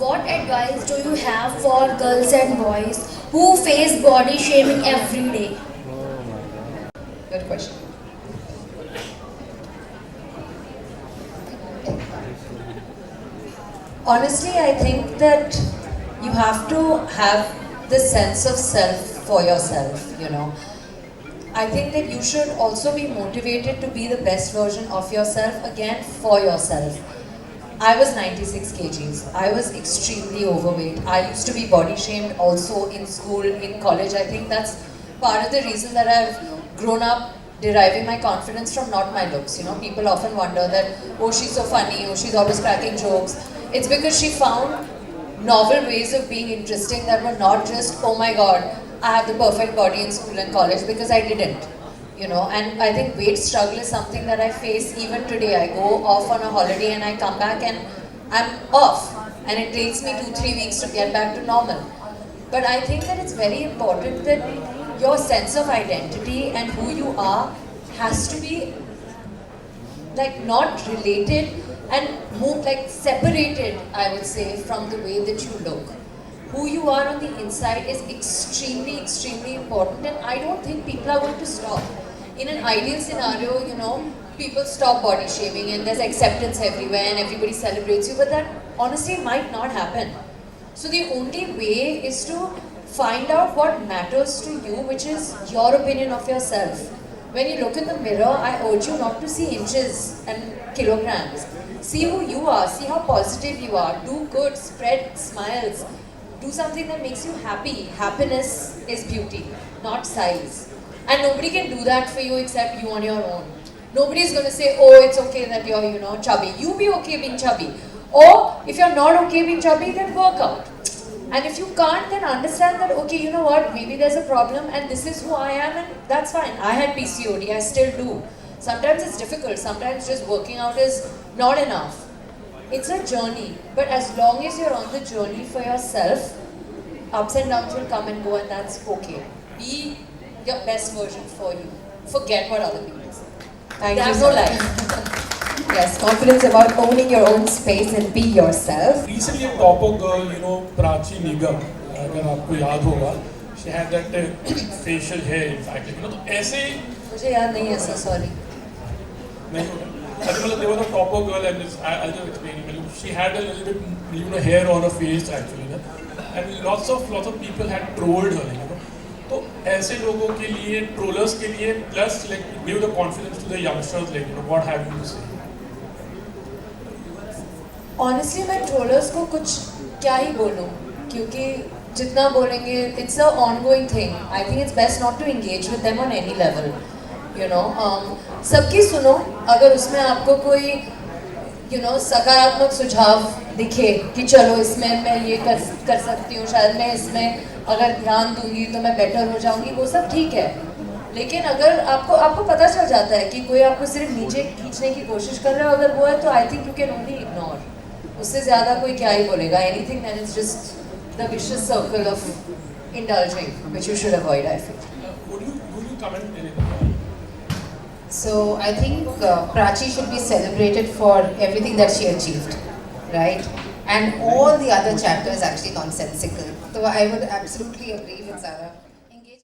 What advice do you have for girls and boys who face body shaming every day? Good question. Honestly, I think that you have to have this sense of self for yourself, you know. I think that you should also be motivated to be the best version of yourself, again, for yourself. I was 96 kgs. I was extremely overweight. I used to be body shamed also in school, in college. I think that's part of the reason that I've grown up deriving my confidence from not my looks. You know, people often wonder that, oh, she's so funny, oh, she's always cracking jokes. It's because she found novel ways of being interesting that were not just, oh my god, I have the perfect body in school and college, because I didn't. You know, and I think weight struggle is something that I face even today. I go off on a holiday and I come back and I'm off, and it takes me 2-3 weeks to get back to normal. But I think that it's very important that your sense of identity and who you are has to be like not related and move like separated, I would say, from the way that you look. Who you are on the inside is extremely important, and I don't think people are going to stop. In an ideal scenario, you know, people stop body shaming and there's acceptance everywhere and everybody celebrates you, but that honestly might not happen. So the only way is to find out what matters to you, which is your opinion of yourself. When you look in the mirror, I urge you not to see inches and kilograms. See who you are, see how positive you are, do good, spread smiles. Do something that makes you happy. Happiness is beauty, not size. And nobody can do that for you except you on your own. Nobody is going to say, oh, it's okay that you're, you know, chubby. You be okay being chubby. Or if you're not okay being chubby, then work out. And if you can't, then understand that, okay, you know what, maybe there's a problem and this is who I am, and that's fine. I had PCOD, I still do. Sometimes it's difficult. Sometimes just working out is not enough. It's a journey, but as long as you're on the journey for yourself, ups and downs will come and go, and that's okay. Be your best version for you. Forget what other people say. Thank you There's so no much. life. Yes, confidence about owning your own space and be yourself. Recently, a topper girl, you know, Prachi Nigam, अगर आपको याद होगा, she had that facial hair, in fact, you know, तो ऐसे मुझे याद नहीं है सर, sorry. नहीं होगा. I think there was a topper girl, and I'll just explain it. She had a little bit, you know, hair on her face actually, you know? And lots of people had trolled her, you know. तो ऐसे लोगों के लिए, trollers के लिए, plus like give the confidence to the youngsters, like, you know, what have you to say? Honestly, मैं trollers को कुछ क्या ही बोलूँ, क्योंकि जितना बोलेंगे, it's a ongoing thing. I think it's best not to engage with them on any level. You know, सबकी सुनो, अगर उसमें आपको कोई you know, सकारात्मक सुझाव दिखे कि चलो इसमें मैं ये कर सकती हूँ, शायद मैं इसमें अगर ध्यान दूंगी तो मैं बेटर हो जाऊंगी, वो सब ठीक है. लेकिन अगर आपको पता चल जाता है कि कोई आपको सिर्फ नीचे खींचने की कोशिश कर रहा है, अगर वो है तो I think you can only ignore. उससे ज़्यादा कोई क्या ही बोलेगा. Anything that is just the vicious circle of indulging, which you should avoid, I feel. Would you comment anything? So I think Prachi should be celebrated for everything that she achieved, right? And all the other chapters actually nonsensical. So I would absolutely agree with Zara.